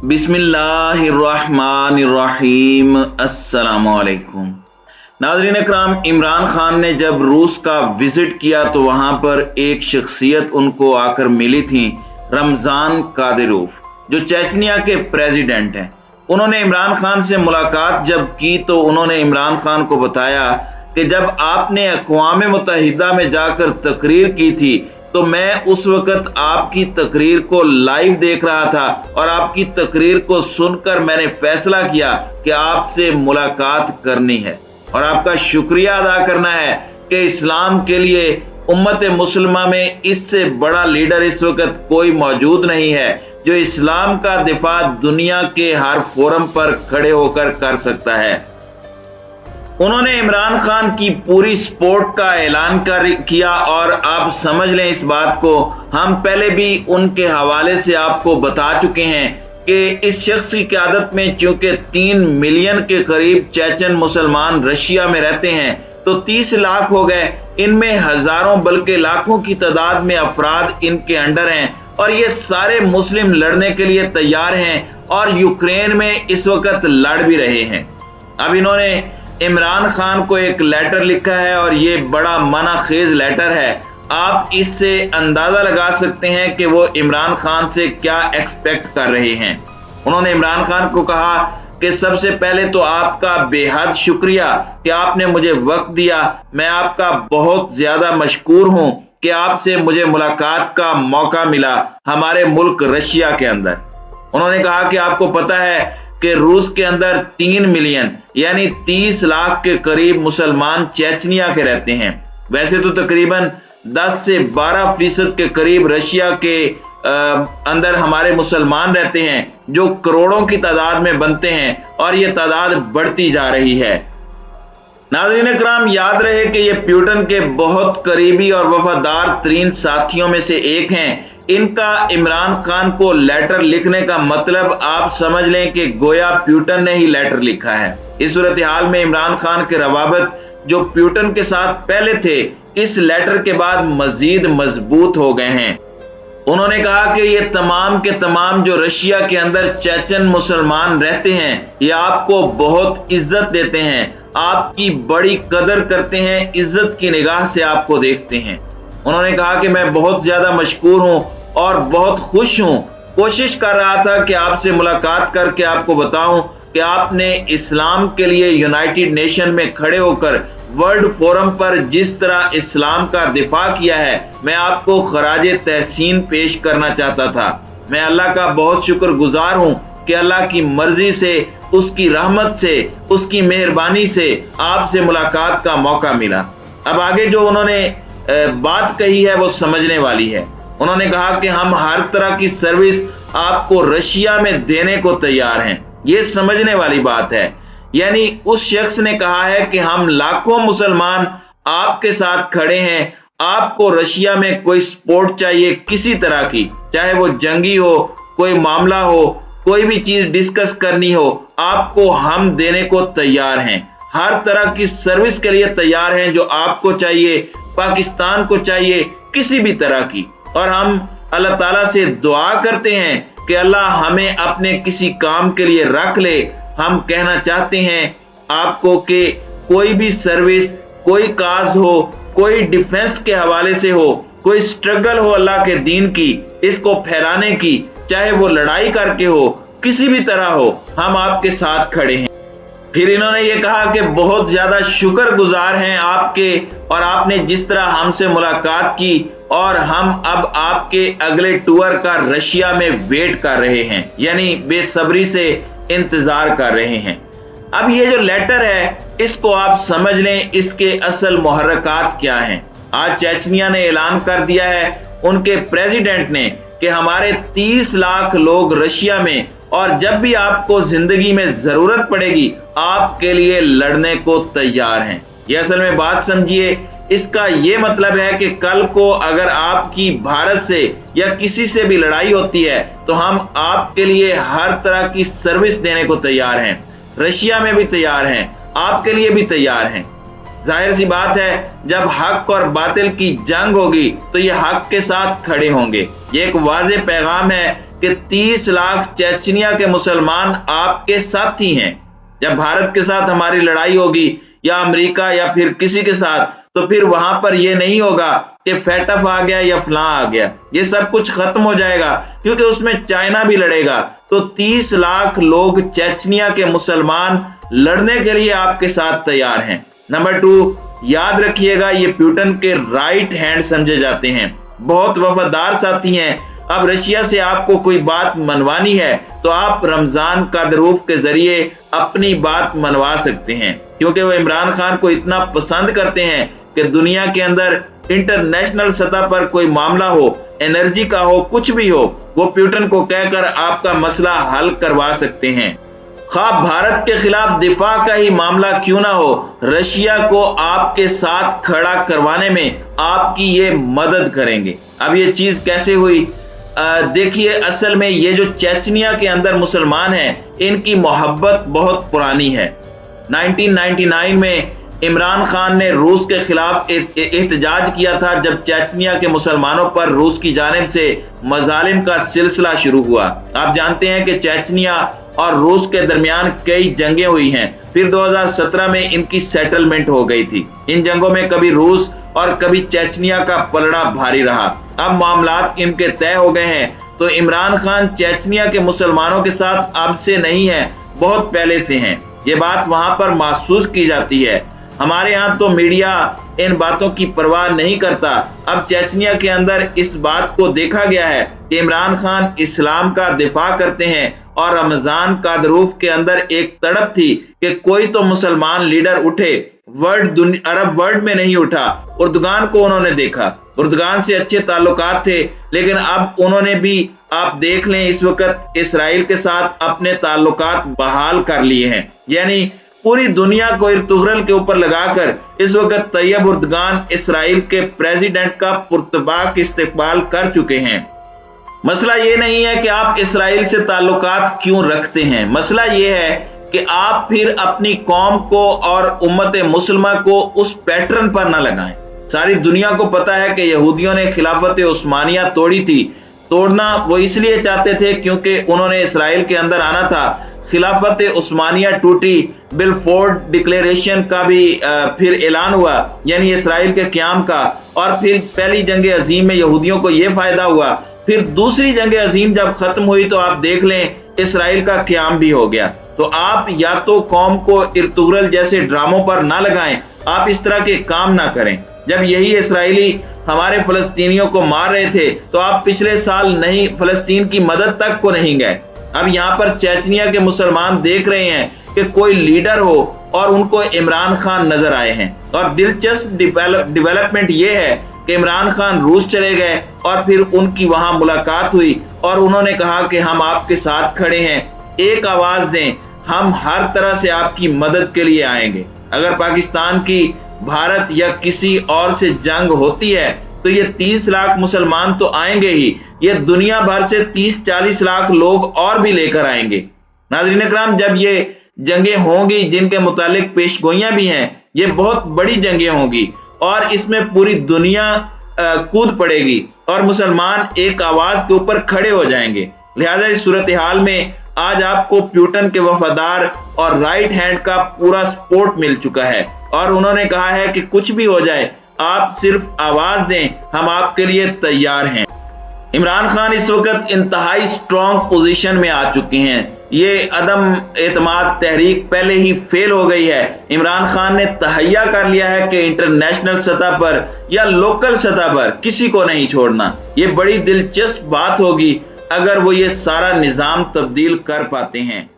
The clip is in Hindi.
बिस्मिल्लाहिर्रहमानिर्रहीम। अस्सलामुअलैकुम नाज़रीन इकराम, इमरान खान ने जब रूस का विजिट किया तो वहां पर एक शख्सियत उनको आकर मिली थी, रमज़ान कादिरोव, जो चेचनिया के प्रेसिडेंट हैं। उन्होंने इमरान खान से मुलाकात जब की तो उन्होंने इमरान खान को बताया कि जब आपने अक़वाम मुत्तहिदा में जाकर तकरीर की थी तो मैं उस वक्त आपकी तकरीर को लाइव देख रहा था और आपकी तकरीर को सुनकर मैंने फैसला किया कि आपसे मुलाकात करनी है और आपका शुक्रिया अदा करना है कि इस्लाम के लिए उम्मत मुसलमा में इससे बड़ा लीडर इस वक्त कोई मौजूद नहीं है जो इस्लाम का दिफा दुनिया के हर फोरम पर खड़े होकर कर सकता है। उन्होंने इमरान खान की पूरी सपोर्ट का ऐलान किया और आप समझ लें इस बात को, हम पहले भी उनके हवाले से आपको बता चुके हैं कि इस शख्स की क़यादत में चूंकि 3 मिलियन के करीब चेचन मुसलमान रशिया में रहते हैं तो 30 लाख हो गए। इनमें हजारों बल्कि लाखों की तादाद में अफराद इनके अंडर हैं और ये सारे मुस्लिम लड़ने के लिए तैयार हैं और यूक्रेन में इस वक्त लड़ भी रहे हैं। अब इन्होंने इमरान खान को एक लेटर लिखा है और ये बड़ा मनाखेज लेटर है। आप इससे अंदाजा लगा सकते हैं कि वो इमरान खान से क्या एक्सपेक्ट कर रहे हैं। उन्होंने इमरान खान को कहा कि सबसे पहले तो आपका बेहद शुक्रिया कि आपने मुझे वक्त दिया। मैं आपका बहुत ज्यादा मशकूर हूं कि आपसे मुझे मुलाकात का मौका मिला हमारे मुल्क रशिया के अंदर। उन्होंने कहा कि आपको पता है कि रूस के अंदर 3 मिलियन यानी 30 लाख के करीब मुसलमान चेचनिया के रहते हैं। वैसे तो तकरीबन 10 से 12% के करीब रशिया के अंदर हमारे मुसलमान रहते हैं जो करोड़ों की तादाद में बनते हैं और ये तादाद बढ़ती जा रही है। नाज़रीन इकराम, याद रहे कि ये प्यूटन के बहुत करीबी और वफादार तरीन साथियों में से एक हैं। इनका इमरान खान को लेटर लिखने का मतलब आप समझ लें कि गोया प्यूटन ने ही लेटर लिखा है। इस सूरत हाल में इमरान खान के रवाबत जो प्यूटन के साथ पहले थे इस लेटर के बाद मजीद मजबूत हो गए हैं। उन्होंने कहा कि ये तमाम के तमाम जो रशिया के अंदर चेचन मुसलमान रहते हैं ये आपको बहुत इज्जत देते हैं, आपकी बड़ी कदर करते हैं, इज्जत की निगाह से आपको देखते हैं। उन्होंने कहा कि मैं बहुत ज्यादा मशकूर हूं और बहुत खुश हूं। कोशिश कर रहा था कि आपसे मुलाकात करके आपको बताऊं कि आपने इस्लाम के लिए यूनाइटेड नेशन में खड़े होकर वर्ल्ड फोरम पर जिस तरह इस्लाम का दिफा किया है, मैं आपको खराज तहसीन पेश करना चाहता था। मैं अल्लाह का बहुत शुक्रगुजार हूं कि अल्लाह की मर्जी से, उसकी रहमत से, उसकी मेहरबानी से आपसे मुलाकात का मौका मिला। अब आगे जो उन्होंने बात कही है वो समझने वाली है। उन्होंने कहा कि हम हर तरह की सर्विस आपको रशिया में देने को तैयार हैं। ये समझने वाली बात है। यानी उस शख्स ने कहा है कि हम लाखों मुसलमान आपके साथ खड़े हैं, आपको रशिया में कोई सपोर्ट चाहिए किसी तरह की, चाहे वो जंगी हो, कोई मामला हो, कोई भी चीज डिस्कस करनी हो, आपको हम देने को तैयार हैं। हर तरह की सर्विस के लिए तैयार हैं जो आपको चाहिए, पाकिस्तान को चाहिए, किसी भी तरह की। और हम अल्लाह ताला से दुआ करते हैं कि अल्लाह हमें अपने किसी काम के लिए रख ले। हम कहना चाहते हैं आपको कि कोई भी सर्विस, कोई काज हो, कोई डिफेंस के हवाले से हो, कोई स्ट्रगल हो अल्लाह के दीन की, इसको फैलाने की, चाहे वो लड़ाई करके हो, किसी भी तरह हो, हम आपके साथ खड़े हैं। फिर इन्होंने ये कहा कि बहुत ज्यादा शुक्रगुजार हैं आपके और आपने जिस तरह हमसे मुलाकात की और हम अब आपके अगले टूर का रशिया में वेट कर रहे हैं, यानी बेसब्री से इंतजार कर रहे हैं। अब ये जो लेटर है इसको आप समझ लें, इसके असल मुहर्रकात क्या हैं। आज चेचनिया ने ऐलान कर दिया है, उनके प्रेसिडेंट ने, कि हमारे 30 लाख लोग रशिया में और जब भी आपको जिंदगी में जरूरत पड़ेगी आपके लिए लड़ने को तैयार हैं। ये असल में बात समझिए, इसका ये मतलब है कि कल को अगर आपकी भारत से या किसी से भी लड़ाई होती है तो हम आपके लिए हर तरह की सर्विस देने को तैयार हैं, रशिया में भी तैयार हैं, आपके लिए भी तैयार हैं। जाहिर सी बात है, जब हक और बातिल की जंग होगी तो ये हक के साथ खड़े होंगे। ये एक वाज़ेह पैगाम है कि 30 लाख चेचनिया के मुसलमान आपके साथी हैं। जब भारत के साथ हमारी लड़ाई होगी या अमेरिका या फिर किसी के साथ, तो फिर वहां पर यह नहीं होगा कि फैटफ आ गया या फलां आ गया, ये सब कुछ खत्म हो जाएगा, क्योंकि उसमें चाइना भी लड़ेगा। तो 30 लाख लोग चेचनिया के मुसलमान लड़ने के लिए आपके साथ तैयार हैं। नंबर 2, याद रखिएगा ये पुतिन के राइट हैंड समझे जाते हैं, बहुत वफादार साथी हैं। अब रशिया से आपको कोई बात मनवानी है तो आप रमजान कादरूफ के जरिए अपनी बात मनवा सकते हैं, क्योंकि वो इमरान खान को इतना पसंद करते हैं कि दुनिया के अंदर इंटरनेशनल सतह पर कोई मामला हो, एनर्जी का हो, कुछ भी हो, वो पुतिन को कहकर आपका मसला हल करवा सकते हैं। खा भारत के खिलाफ दिफा का ही मामला क्यों ना हो, रशिया को आपके साथ खड़ा करवाने में आपकी ये मदद करेंगे। अब ये चीज कैसे हुई, देखिए, असल में ये जो चेचनिया के अंदर मुसलमान हैं, इनकी मोहब्बत बहुत पुरानी है। 1999 में इमरान खान ने रूस के खिलाफ एहतजाज किया था, जब चेचनिया के मुसलमानों पर रूस की जानिब से मजालिम का सिलसिला शुरू हुआ। आप जानते हैं कि चेचनिया और रूस के दरमियान कई जंगें हुई हैं, फिर 2017 में इनकी सेटलमेंट हो गई थी। इन जंगों में कभी रूस और कभी चेचनिया का पलड़ा भारी रहा। अब मामलात इनके तय हो गए हैं, तो इमरान खान चेचनिया के मुसलमानों के साथ अब से नहीं है, बहुत पहले से हैं। ये बात वहां पर महसूस की जाती है। हमारे यहाँ तो मीडिया इन बातों की परवाह नहीं करता। अब चेचनिया के अंदर इस बात को देखा गया है कि इमरान खान इस्लाम का दिफा करते हैं, और रमजान कादरूफ के अंदर एक तड़प थी कि कोई तो मुसलमान लीडर उठे। अरब वर्ल्ड में नहीं उठा। उर्दुगान को उन्होंने देखा, उर्दुगान से अच्छे ताल्लुकात थे, लेकिन अब उन्होंने भी, आप देख लें, इस वक्त इसराइल के साथ अपने ताल्लुकात बहाल कर लिए हैं। यानी पूरी दुनिया को इर्तुगरल के ऊपर लगाकर इस वक्त तैयब उर्दुगान इसराइल के प्रेसिडेंट का पुरतबाक इस्तेकबाल कर चुके हैं। मसला ये नहीं है कि आप इसराइल से ताल्लुकात क्यों रखते हैं, मसला ये है कि आप फिर अपनी कौम को और उम्मत मुस्लिमा को उस पैटर्न पर ना लगाएं। सारी दुनिया को पता है कि यहूदियों ने खिलाफत उस्मानिया तोड़ी थी। तोड़ना वो इसलिए चाहते थे क्योंकि उन्होंने इसराइल के अंदर आना था। खिलाफत उस्मानिया टूटी, बिलफोर्ड डिक्लेरेशन का भी फिर ऐलान हुआ, यानी इसराइल के क़याम का, और फिर पहली जंग अजीम में यहूदियों को यह फायदा हुआ। फिर दूसरी जंग अजीम जब खत्म हुई तो आप देख लें इसराइल का क़याम भी हो गया। तो आप या तो कौम को इर्तुगरल जैसे ड्रामों पर ना लगाएं, आप इस तरह के काम ना करें। जब यही इसराइली हमारे फलस्तीनियों को मार रहे थे तो आप पिछले साल नहीं, फलस्तीन की मदद तक को नहीं गए। अब यहाँ पर चेचनिया के मुसलमान देख रहे हैं कि कोई लीडर हो और उनको इमरान खान नजर आए हैं। और दिलचस्प डेवलपमेंट ये है कि इमरान खान रूस चले गए और फिर उनकी वहां मुलाकात हुई और उन्होंने कहा कि हम आपके साथ खड़े हैं, एक आवाज दें, हम हर तरह से आपकी मदद के लिए आएंगे। अगर पाकिस्तान की भारत या किसी और से जंग होती है तो ये 30 लाख मुसलमान तो आएंगे ही, ये दुनिया भर से 30-40 लाख लोग और भी लेकर आएंगे। नाज़रीन इकराम, जब ये जंगें होंगी जिनके मुतालिक पेशगोइयां भी हैं, ये बहुत बड़ी जंगें होंगी और इसमें पूरी दुनिया कूद पड़ेगी और मुसलमान एक आवाज के ऊपर खड़े हो जाएंगे। लिहाजा इस सूरत हाल में आज आपको पुतिन के वफादार और राइट हैंड का पूरा सपोर्ट मिल चुका है और उन्होंने कहा है कि कुछ भी हो जाए आप सिर्फ आवाज दें, हम आपके लिए तैयार हैं। इमरान खान इस वक्त इंतहाई स्ट्रॉन्ग पोजीशन में आ चुके हैं। ये अदम एतमाद तहरीक पहले ही फेल हो गई है। इमरान खान ने तहैया कर लिया है कि इंटरनेशनल सतह पर या लोकल सतह पर किसी को नहीं छोड़ना। ये बड़ी दिलचस्प बात होगी अगर वो ये सारा निजाम तब्दील कर पाते हैं।